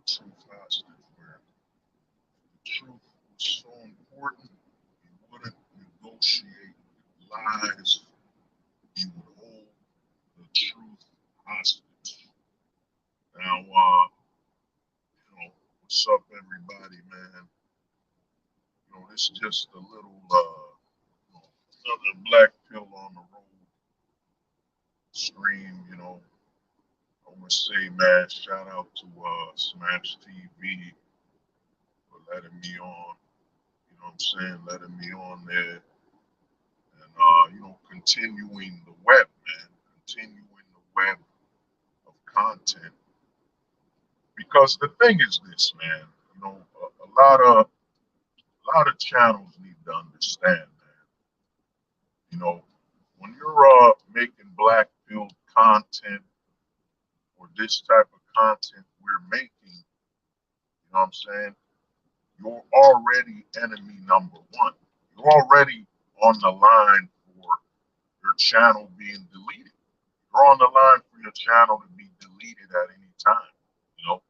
truth hostage, where the truth was so important, he wouldn't negotiate with lies. He would hold the truth hostage. Now, what's up, everybody, man? This is just a little, another black pill on the road stream. I want to say, man, shout out to Smash TV for letting me on. You know what I'm saying? Letting me on there and, continuing the web, man. Continuing the web of content. Because the thing is this, man. A lot of channels need to understand, man. You know, when you're making black build content or this type of content we're making, you know what I'm saying? You're already enemy number one. You're already on the line for your channel being deleted. You're on the line for your channel to be deleted at any time. You know,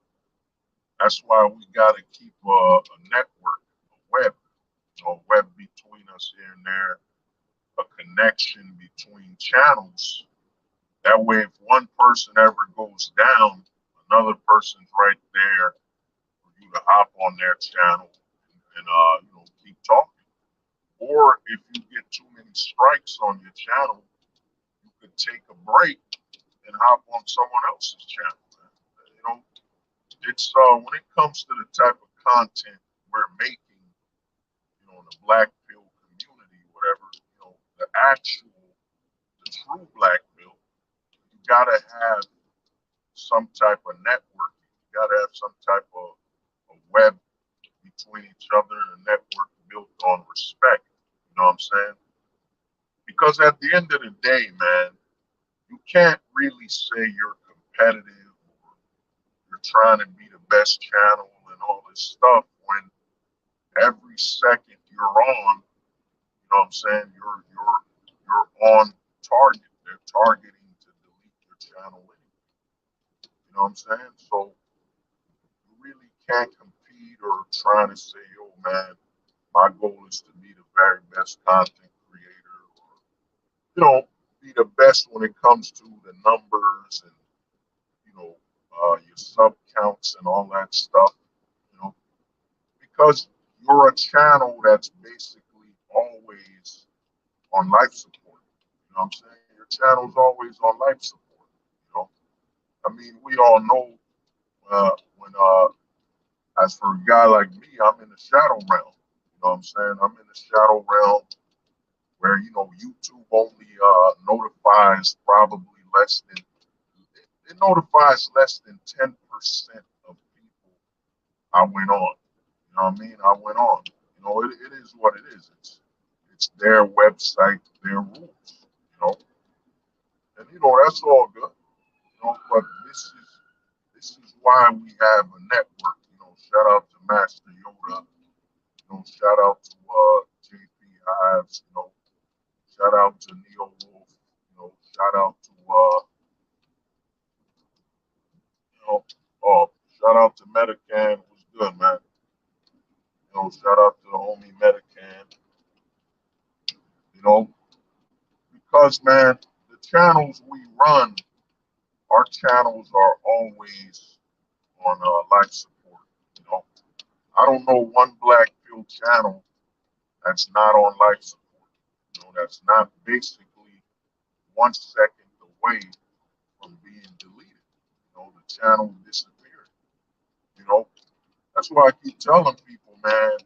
that's why we got to keep a network, a web, a web between us here and there, a connection between channels. That way, if one person ever goes down, another person's right there for you to hop on their channel and keep talking. Or if you get too many strikes on your channel, you could take a break and hop on someone else's channel. You know, it's when it comes to the type of content we're making, in the black pill community, whatever, the actual, the true black pill, you gotta have some type of networking. You gotta have some type of a web between each other and a network built on respect. You know what I'm saying? Because at the end of the day, man, you can't really say you're competitive or you're trying to be the best channel and all this stuff when every second you're on, what I'm saying, you're on target. They're targeting to delete your channel anyway. You know what I'm saying? So you really can't compete or try to say, yo man, my goal is to be the very best content creator or, be the best when it comes to the numbers and, your sub counts and all that stuff, you know, because you're a channel that's basically always on life support. You know what I'm saying? Your channel's always on life support. You know, I mean, we all know when, as for a guy like me, I'm in the shadow realm. You know what I'm saying? I'm in the shadow realm where YouTube only notifies probably less than it notifies less than 10% of people I went on. You know what I mean? I went on. It is what it is. It's their website, their rules. And that's all good. But this is why we have a network. Shout out to Master Yoda. Shout out to JP Hives. Shout out to Neo Wolf. Shout out to you know, shout out to Medican. What's good, man? Shout out to the homie Medican. You know, because man, the channels we run, our channels are always on life support. You know, I don't know one black pill channel that's not on life support. That's not basically 1 second away from being deleted. The channel disappeared. You know, that's why I keep telling people, man,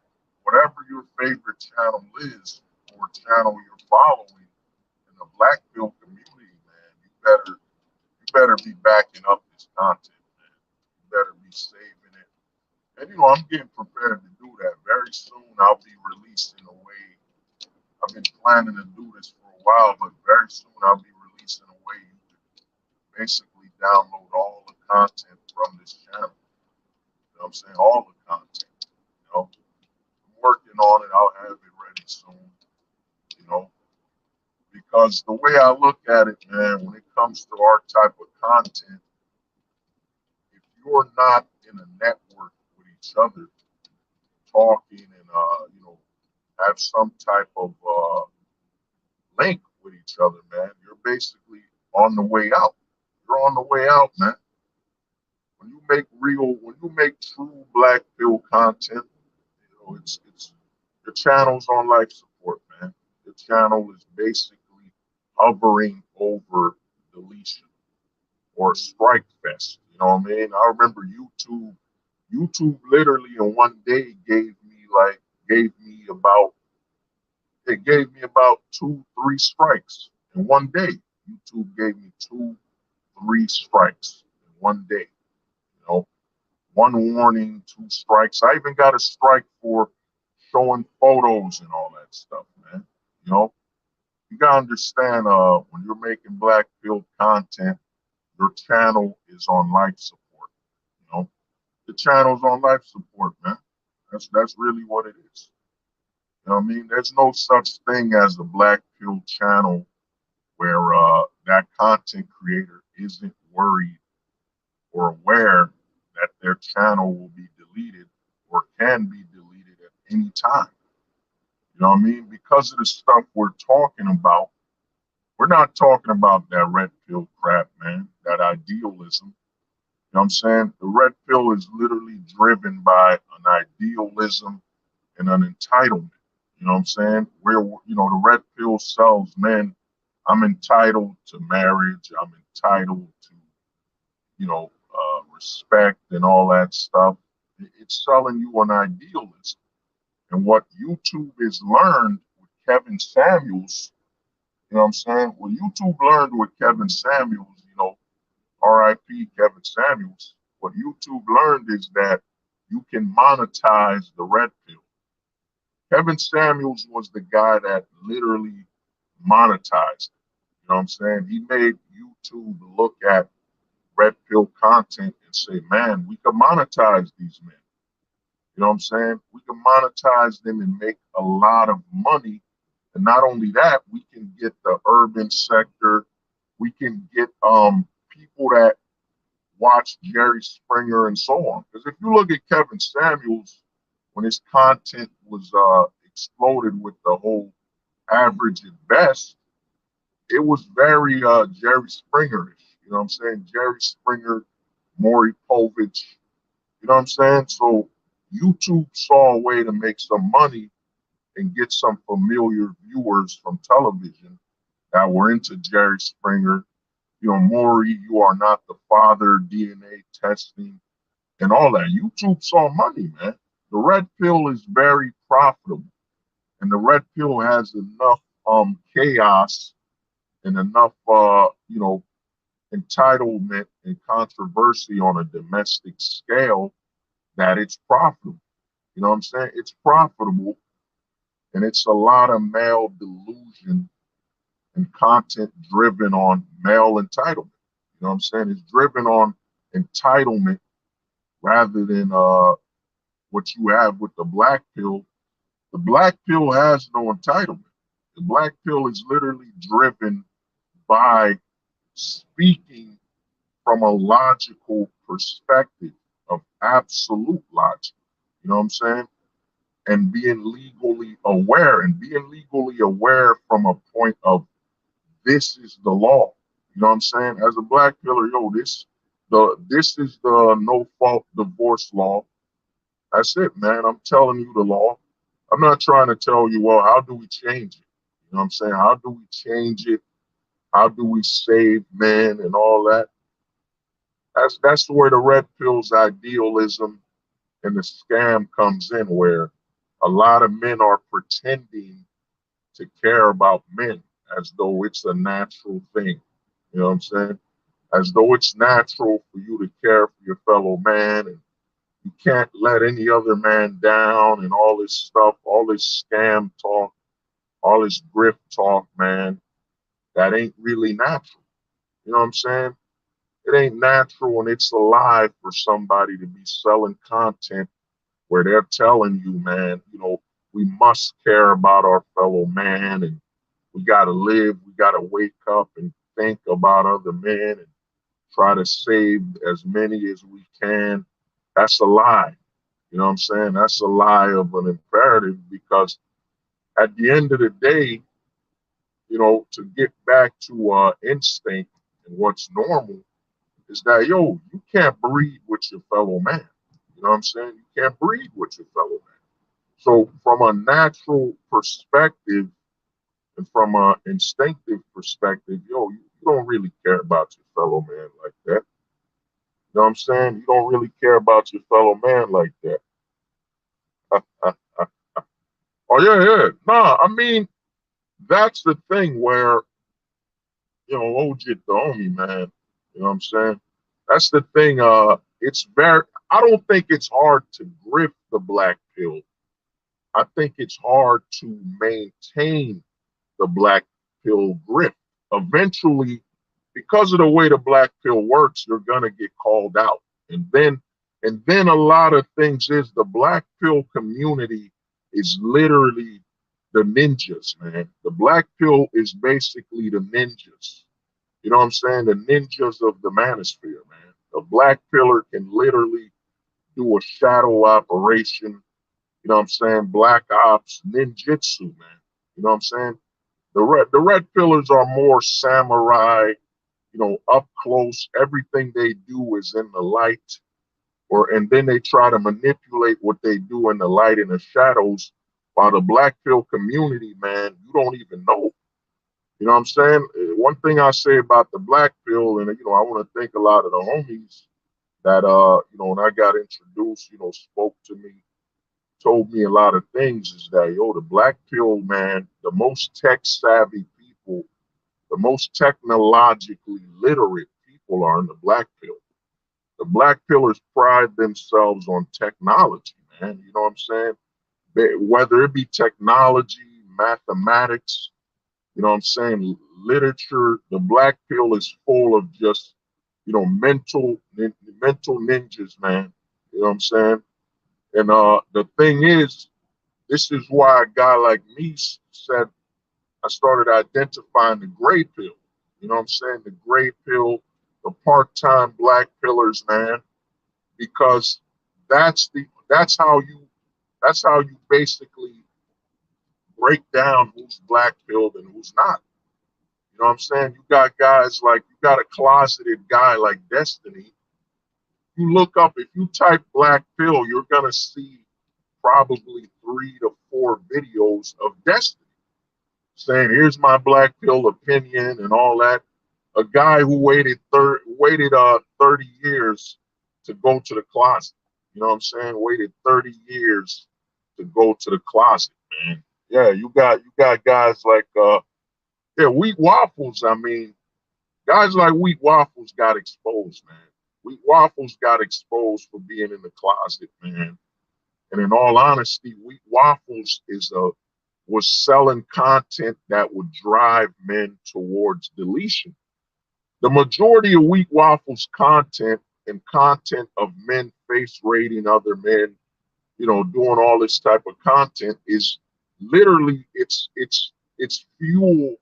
whatever your favorite channel is or channel you're following in the black pill community, man, you better be backing up this content, man. You better be saving it. And I'm getting prepared to do that. Very soon I'll be releasing a way. I've been planning to do this for a while, but very soon I'll be releasing a way you can basically download all the content from this channel. You know what I'm saying? All the content. I'm working on it. I'll have it ready soon. You know, because the way I look at it, man, when it comes to our type of content, if you're not in a network each other, talking and have some type of link with each other, man, you're basically on the way out. You're on the way out, man. When you make true black pill content, it's your channel's on life support, man. Your channel is basically hovering over deletion or strike fest. You know what I mean? I remember YouTube literally in one day gave me about it gave me about 2, 3 strikes in one day. YouTube gave me 2, 3 strikes in one day. You know, one warning, 2 strikes. I even got a strike for showing photos and all that stuff, man. You know, you gotta understand when you're making black field content, your channel is on life support. You know, the channel's on life support, man. That's really what it is. You know what I mean? There's no such thing as a black pill channel where that content creator isn't worried or aware that their channel will be deleted or can be deleted at any time. You know what I mean? Because of the stuff we're talking about, we're not talking about that red pill crap, man, that idealism. You know what I'm saying? The red pill is literally driven by an idealism and an entitlement. You know what I'm saying? Where, the red pill sells men, I'm entitled to marriage, I'm entitled to, respect and all that stuff. It's selling you an idealism. And what YouTube has learned with Kevin Samuels, you know what I'm saying? What YouTube learned with Kevin Samuels, RIP Kevin Samuels, what YouTube learned is that you can monetize the red pill. Kevin Samuels was the guy that literally monetized it. You know what I'm saying? He made YouTube look at red pill content and say, man, we can monetize these men. You know what I'm saying? We can monetize them and make a lot of money. And not only that, we can get the urban sector. We can get people that watch Jerry Springer and so on. Because if you look at Kevin Samuels, when his content was exploded with the whole average at best, it was very Jerry Springerish. You know what I'm saying? Jerry Springer, Maury Povich. You know what I'm saying? So YouTube saw a way to make some money and get some familiar viewers from television that were into Jerry Springer. Maury, You Are Not the Father, DNA testing, and all that. YouTube saw money, man. The red pill is very profitable, and the red pill has enough chaos and enough entitlement and controversy on a domestic scale that it's profitable. You know what I'm saying? It's profitable, and it's a lot of male delusion and content driven on male entitlement. You know what I'm saying? It's driven on entitlement rather than what you have with the black pill. The black pill has no entitlement. The black pill is literally driven by speaking from a logical perspective of absolute logic. You know what I'm saying? And being legally aware from a point of this is the law. You know what I'm saying? As a black pillar, this is the no fault divorce law. That's it, man. I'm telling you the law. I'm not trying to tell you, well, how do we change it? You know what I'm saying? How do we change it? How do we save men and all that? That's where the red pill's idealism and the scam comes in, where a lot of men are pretending to care about men as though it's a natural thing. You know what I'm saying? As though it's natural for you to care for your fellow man, and you can't let any other man down, and all this stuff, all this scam talk, all this grift talk, man, that ain't really natural. You know what I'm saying? It ain't natural, and it's a lie for somebody to be selling content where they're telling you, man, we must care about our fellow man, and we got to live, we got to wake up and think about other men and try to save as many as we can. That's a lie. You know what I'm saying? That's a lie of an imperative because at the end of the day, to get back to instinct and what's normal is that, yo, you can't breed with your fellow man. You know what I'm saying? You can't breed with your fellow man. So from a natural perspective and from an instinctive perspective, yo, you don't really care about your fellow man like that. You know what I'm saying? You don't really care about your fellow man like that. Oh yeah, yeah. Nah, I mean, that's the thing where, OJ the homie, man. You know what I'm saying? That's the thing. It's very I don't think it's hard to grip the black pill. I think it's hard to maintain the black pill grip. Eventually, because of the way the black pill works, you're gonna get called out. And then a lot of things is the black pill community is literally the ninjas, man. The black pill is basically the ninjas. You know what I'm saying? The ninjas of the manosphere, man. A black pillar can literally do a shadow operation. You know what I'm saying? Black ops, ninjutsu, man. You know what I'm saying? The red pillars are more samurai, up close. Everything they do is in the light, and then they try to manipulate what they do in the light and the shadows. While the black pill community, man, you don't even know. You know what I'm saying? One thing I say about the black pill, and I want to thank a lot of the homies that when I got introduced, spoke to me, told me a lot of things, is that, yo, the black pill, man, the most tech savvy people, the most technologically literate people are in the black pill. The black pillars pride themselves on technology, man. You know what I'm saying? Whether it be technology, mathematics, you know what I'm saying, literature, the black pill is full of just, mental ninjas, man. You know what I'm saying? And the thing is, this is why a guy like me said I started identifying the gray pill. You know what I'm saying? The gray pill, the part-time black pillars, man, because that's the that's how you basically break down who's black pilled and who's not. You know what I'm saying? You got a closeted guy like Destiny. You look up, if you type black pill, you're going to see probably 3 to 4 videos of Destiny saying, here's my black pill opinion and all that. A guy who waited 30 years to go to the closet. You know what I'm saying? Waited 30 years to go to the closet, man. Yeah, you got guys like Wheat Waffles. I mean, guys like Wheat Waffles got exposed, man. Wheat Waffles got exposed for being in the closet, man. And in all honesty, Wheat Waffles was selling content that would drive men towards deletion. The majority of Wheat Waffles content and content of men face rating other men, doing all this type of content is literally it's fuel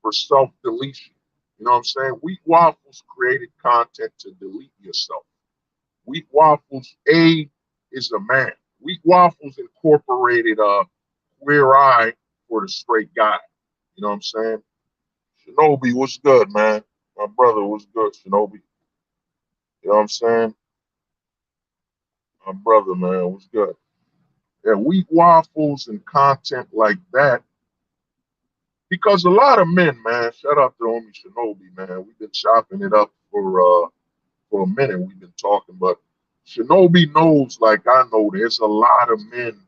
for self-deletion. You know what I'm saying? Wheat Waffles created content to delete yourself. Wheat Waffles, is a man. Wheat Waffles incorporated Queer Eye for the straight guy. You know what I'm saying? Shinobi, what's good, man? My brother, what's good, Shinobi? You know what I'm saying? My brother, man, what's good? Yeah, Wheat Waffles and content like that. Because a lot of men, man, shout out to homie Shinobi, man. We've been chopping it up for a minute. We've been talking, but Shinobi knows, like I know, there's a lot of men,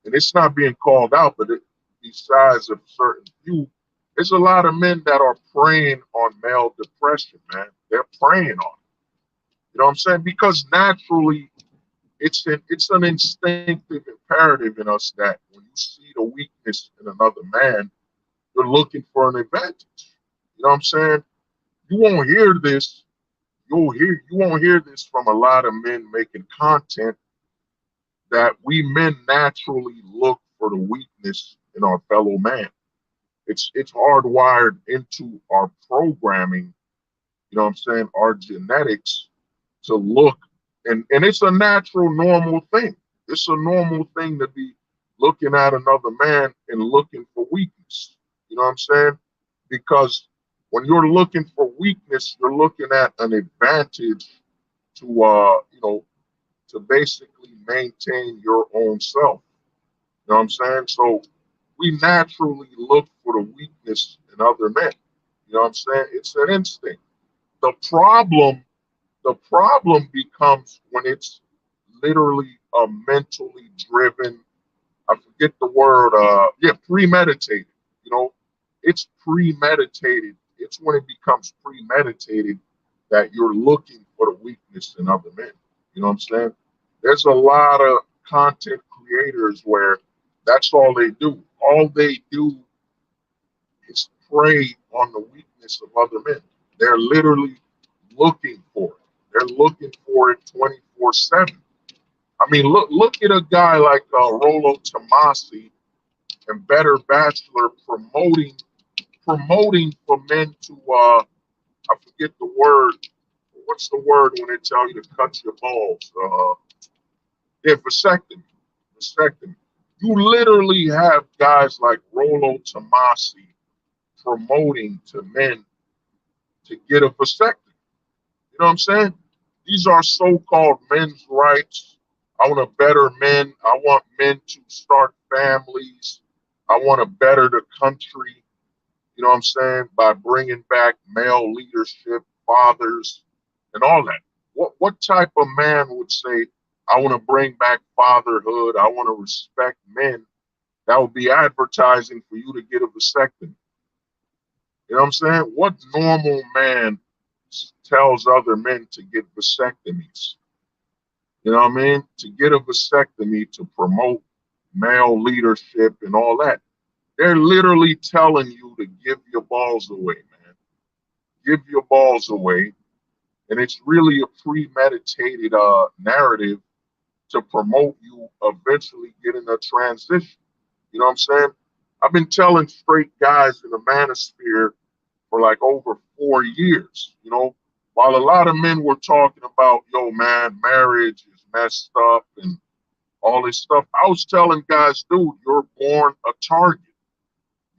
and it's not being called out, but besides a certain few, there's a lot of men that are preying on male depression, man. They're preying on it. You know what I'm saying? Because naturally, it's an instinctive imperative in us that when you see the weakness in another man, you're looking for an advantage. You know what I'm saying? You won't hear this. You won't hear this from a lot of men making content that we men naturally look for the weakness in our fellow man. It's hardwired into our programming, you know what I'm saying, our genetics to look, and it's a natural, normal thing. It's a normal thing to be looking at another man and looking for weakness. You know what I'm saying? Because when you're looking for weakness, you're looking at an advantage to to basically maintain your own self. You know what I'm saying? So we naturally look for the weakness in other men. You know what I'm saying? It's an instinct. The problem, the problem becomes when it's literally a mentally driven, I forget the word, premeditated. You know, it's premeditated. It's when it becomes premeditated that you're looking for the weakness in other men. You know what I'm saying? There's a lot of content creators where that's all they do. All they do is prey on the weakness of other men. They're literally looking for it. They're looking for it 24/7. I mean, look at a guy like Rolo Tomasi and Better Bachelor promoting for men to I forget the word. What's the word when they tell you to cut your balls? Yeah, vasectomy. Vasectomy. You literally have guys like Rolo Tomasi promoting to men to get a vasectomy. You know what I'm saying? These are so-called men's rights. I want to better men. I want men to start families. I want to better the country. You know what I'm saying? By bringing back male leadership, fathers, and all that. What type of man would say, I want to bring back fatherhood. I want to respect men. That would be advertising for you to get a vasectomy. You know what I'm saying? What normal man tells other men to get vasectomies? You know what I mean? To get a vasectomy to promote male leadership and all that. They're literally telling you to give your balls away, man. Give your balls away. And it's really a premeditated narrative to promote you eventually getting a transition. You know what I'm saying? I've been telling straight guys in the manosphere for like over 4 years, you know, while a lot of men were talking about, yo, man, marriage is messed up and all this stuff. I was telling guys, dude, you're born a target.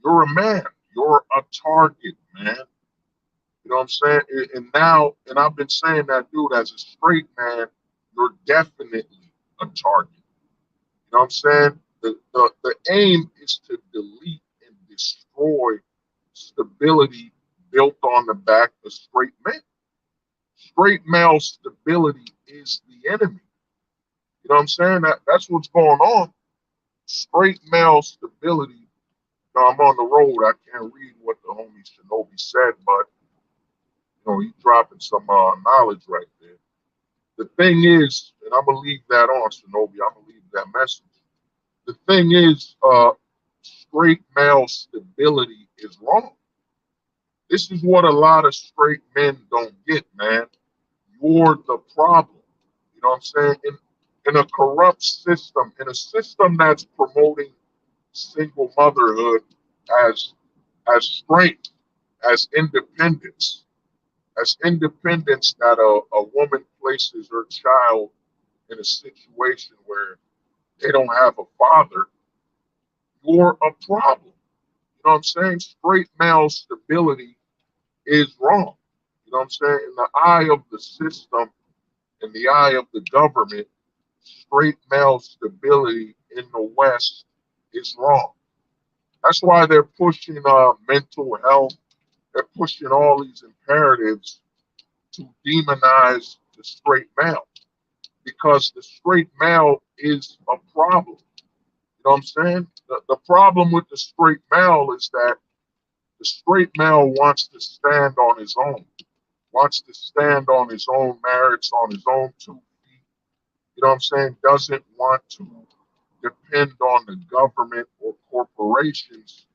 You're a man. You're a target, man. You know what I'm saying? And now, and I've been saying that, dude, as a straight man, you're definitely a target. You know what I'm saying? The aim is to delete and destroy stability built on the back of straight men. Straight male stability is the enemy. You know what I'm saying? That's what's going on. Straight male stability. Now I'm on the road. I can't read what the homie Shinobi said, but he's dropping some knowledge right there. The thing is, and I'm gonna leave that on Shinobi. I'm gonna leave that message. The thing is, straight male stability is wrong. This is what a lot of straight men don't get, man. You're the problem. You know what I'm saying? In a corrupt system, in a system that's promoting single motherhood as strength, as independence that a woman places her child in a situation where they don't have a father, you're a problem. You know what I'm saying? Straight male stability is wrong. You know what I'm saying? In the eye of the system, in the eye of the government, straight male stability in the West is wrong. That's why they're pushing mental health. They're pushing all these imperatives to demonize the straight male because the straight male is a problem. You know what I'm saying? The problem with the straight male is that the straight male wants to stand on his own, wants to stand on his own merits, on his own 2 feet. You know what I'm saying? Doesn't want to depend on the government or corporations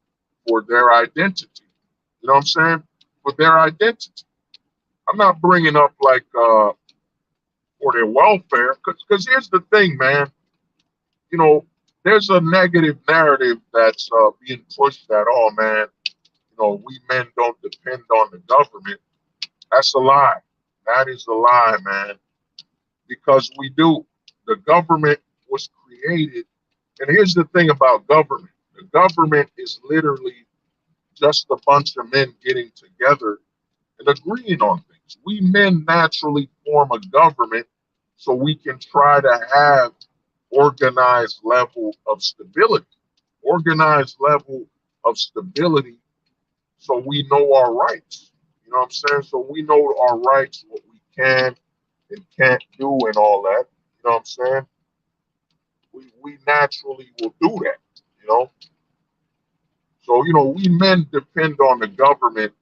for their identity. You know what I'm saying? For their identity. I'm not bringing up like for their welfare, because here's the thing, man. You know, there's a negative narrative that's being pushed that, oh man, we men don't depend on the government. That's a lie. That is a lie, man. Because we do. The government was created. And here's the thing about government. The government is literally just a bunch of men getting together and agreeing on things. We men naturally form a government so we can try to have organized level of stability. Organized level of stability so we know our rights. You know what I'm saying? So we know our rights, what we can and can't do and all that. You know what I'm saying? We naturally will do that, you know? So, we men depend on the government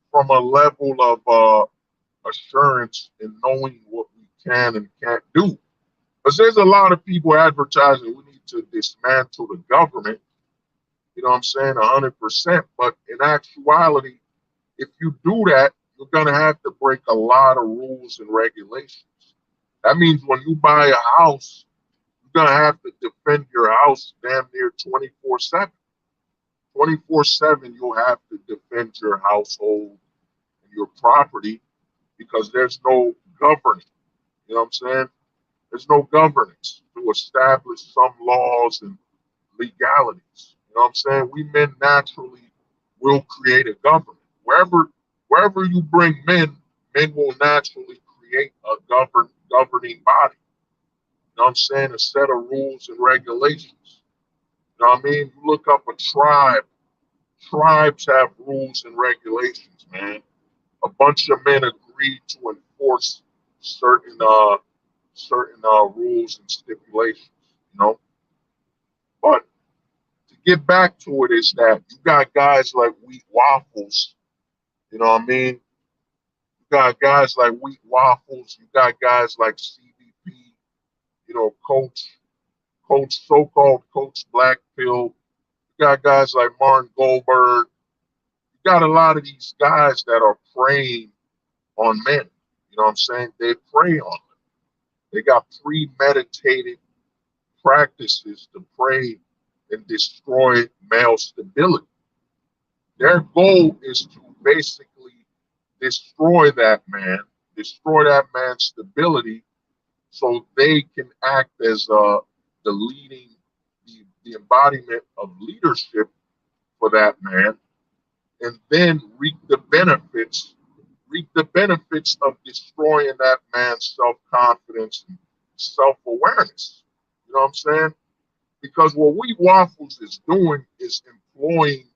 from a level of assurance in knowing what we can and can't do. Because there's a lot of people advertising we need to dismantle the government, you know what I'm saying, 100%. But in actuality, if you do that, you're going to have to break a lot of rules and regulations. That means when you buy a house, you're going to have to defend your house damn near 24/7. 24/7, you'll have to defend your household and your property because there's no governing. You know what I'm saying? There's no governance to establish some laws and legalities. You know what I'm saying? We men naturally will create a government. Wherever you bring men, men will naturally create a governing body. You know what I'm saying? A set of rules and regulations. You know what I mean? You look up a tribe. Tribes have rules and regulations, man. A bunch of men agree to enforce certain rules and stipulations, you know. But to get back to it is that you got guys like Wheat Waffles, you know what I mean? You got guys like Wheat Waffles, you got guys like CBP, so-called Coach Black Pill. You got guys like Martin Goldberg. You got a lot of these guys that are preying on men. You know what I'm saying? They prey on them. They got premeditated practices to prey and destroy male stability. Their goal is to basically destroy that man's stability, so they can act as the leading, the embodiment of leadership for that man, and then reap the benefits of destroying that man's self-confidence and self-awareness. You know what I'm saying? Because what Wheat Waffles is doing is employing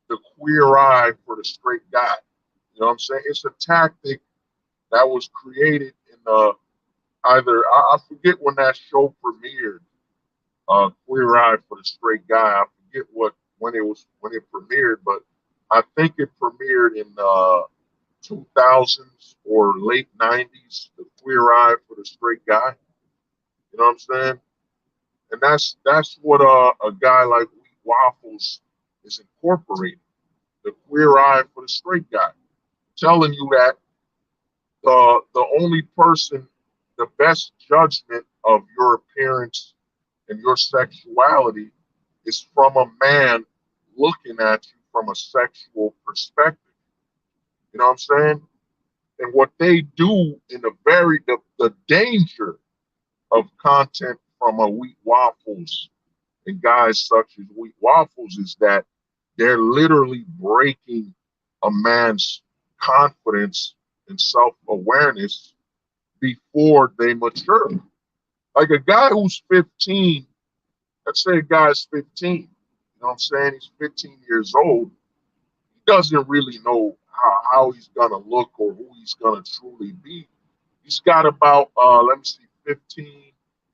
the queer eye for the straight guy. You know what I'm saying? It's a tactic that was created in I forget when that show premiered, Queer Eye for the Straight Guy. I forget when it premiered, but I think it premiered in 2000s or late 90s. The Queer Eye for the Straight Guy. You know what I'm saying? And that's what a guy like Wheat Waffles is incorporating. The queer eye for the straight guy, telling you that the only person, the best judgment of your appearance and your sexuality is from a man looking at you from a sexual perspective. You know what I'm saying? And what they do in the danger of content from a Wheat Waffles and guys such as Wheat Waffles is that they're literally breaking a man's confidence and self-awareness before they mature. Like a guy who's 15, let's say a guy's 15, you know what I'm saying? He's 15 years old. He doesn't really know how he's going to look or who he's going to truly be. He's got about, 15.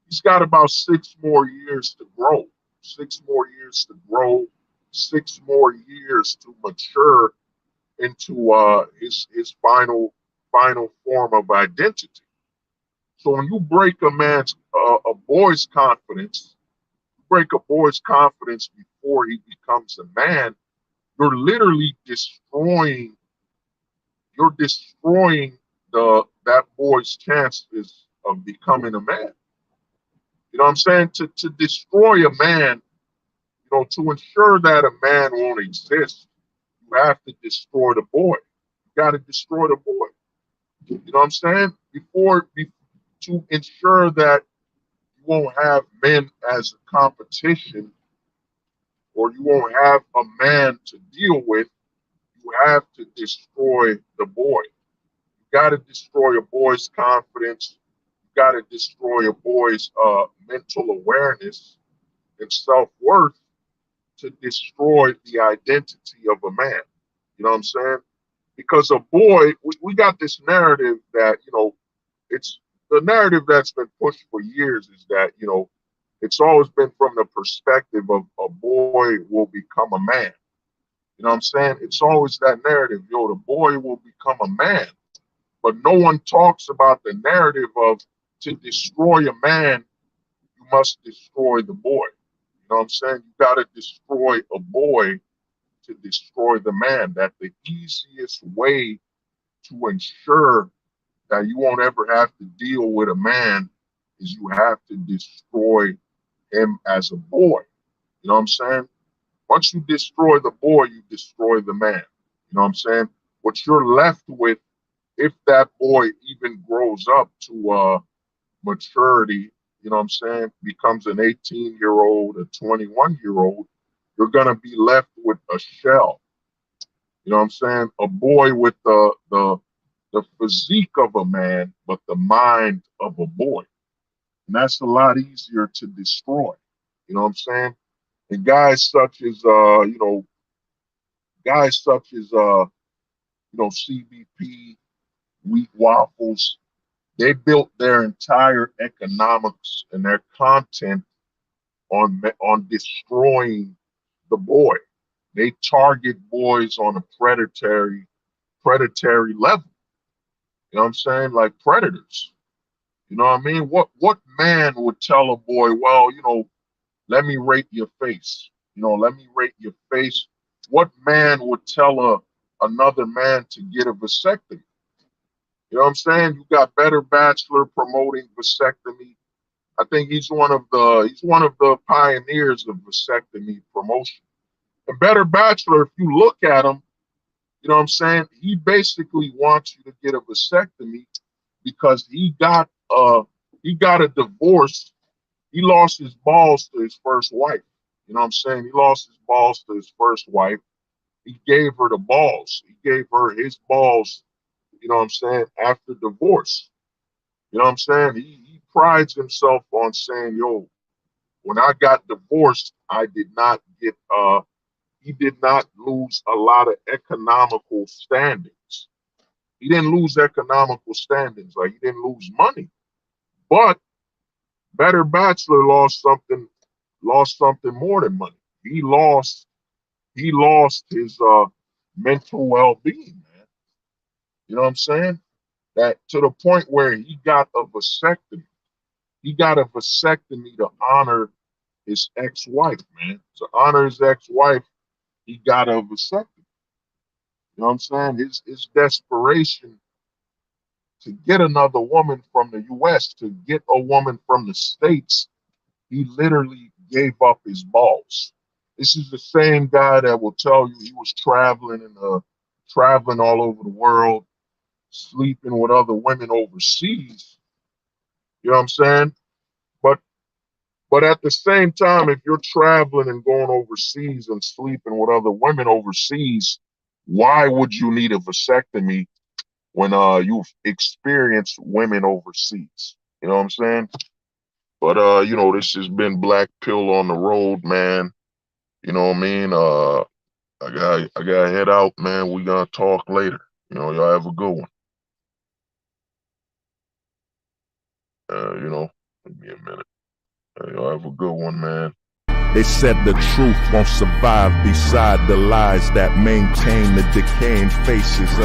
He's got about 6 more years to grow. 6 more years to grow. 6 more years to mature into his final form of identity. So when you break a boy's confidence, you break a boy's confidence before he becomes a man, you're literally destroying that boy's chances of becoming a man. You know what I'm saying? To destroy a man, to ensure that a man won't exist, you have to destroy the boy. You got to destroy the boy. You know what I'm saying? To ensure that won't have men as a competition, or you won't have a man to deal with. You have to destroy the boy. You got to destroy a boy's confidence. You got to destroy a boy's mental awareness and self-worth to destroy the identity of a man. You know what I'm saying? Because a boy, we got this narrative that, it's the narrative that's been pushed for years is that, it's always been from the perspective of a boy will become a man. You know what I'm saying? It's always that narrative, the boy will become a man. But no one talks about the narrative of to destroy a man, you must destroy the boy. You know what I'm saying? You got to destroy a boy to destroy the man. That the easiest way to ensure that you won't ever have to deal with a man is you have to destroy him as a boy. You know what I'm saying? Once you destroy the boy, you destroy the man. You know what I'm saying? What you're left with, if that boy even grows up to maturity, you know what I'm saying, becomes an 18-year-old, a 21-year-old, you're going to be left with a shell. You know what I'm saying? A boy with the physique of a man, but the mind of a boy. And that's a lot easier to destroy. You know what I'm saying? And guys such as CBP, Wheat Waffles, they built their entire economics and their content on destroying the boy. They target boys on a predatory level. You know what I'm saying? Like predators. You know what I mean? What man would tell a boy, well, let me rate your face. Let me rate your face. What man would tell another man to get a vasectomy? You know what I'm saying? You got Better Bachelor promoting vasectomy. I think he's one of the pioneers of vasectomy promotion. And Better Bachelor, if you look at him, you know what I'm saying? He basically wants you to get a vasectomy because he got a divorce. He lost his balls to his first wife. You know what I'm saying? He lost his balls to his first wife. He gave her the balls. He gave her his balls, you know what I'm saying, after divorce. You know what I'm saying? He prides himself on saying, when I got divorced, I did not get he did not lose a lot of economical standings. He didn't lose economical standings, like he didn't lose money. But Better Bachelor lost something more than money. He lost his mental well-being, man. You know what I'm saying? That to the point where he got a vasectomy. He got a vasectomy to honor his ex-wife, man. To honor his ex-wife, he got a vasectomy. You know what I'm saying? His desperation to get another woman from the U.S., to get a woman from the States, he literally gave up his balls. This is the same guy that will tell you he was traveling all over the world, sleeping with other women overseas. You know what I'm saying? But at the same time, if you're traveling and going overseas and sleeping with other women overseas, why would you need a vasectomy when you've experienced women overseas? You know what I'm saying? But this has been Black Pill on the Road, man. You know what I mean? I gotta head out, man. We gonna talk later. Y'all have a good one. Give me a minute. Y'all have a good one, man. They said the truth won't survive beside the lies that maintain the decaying faces of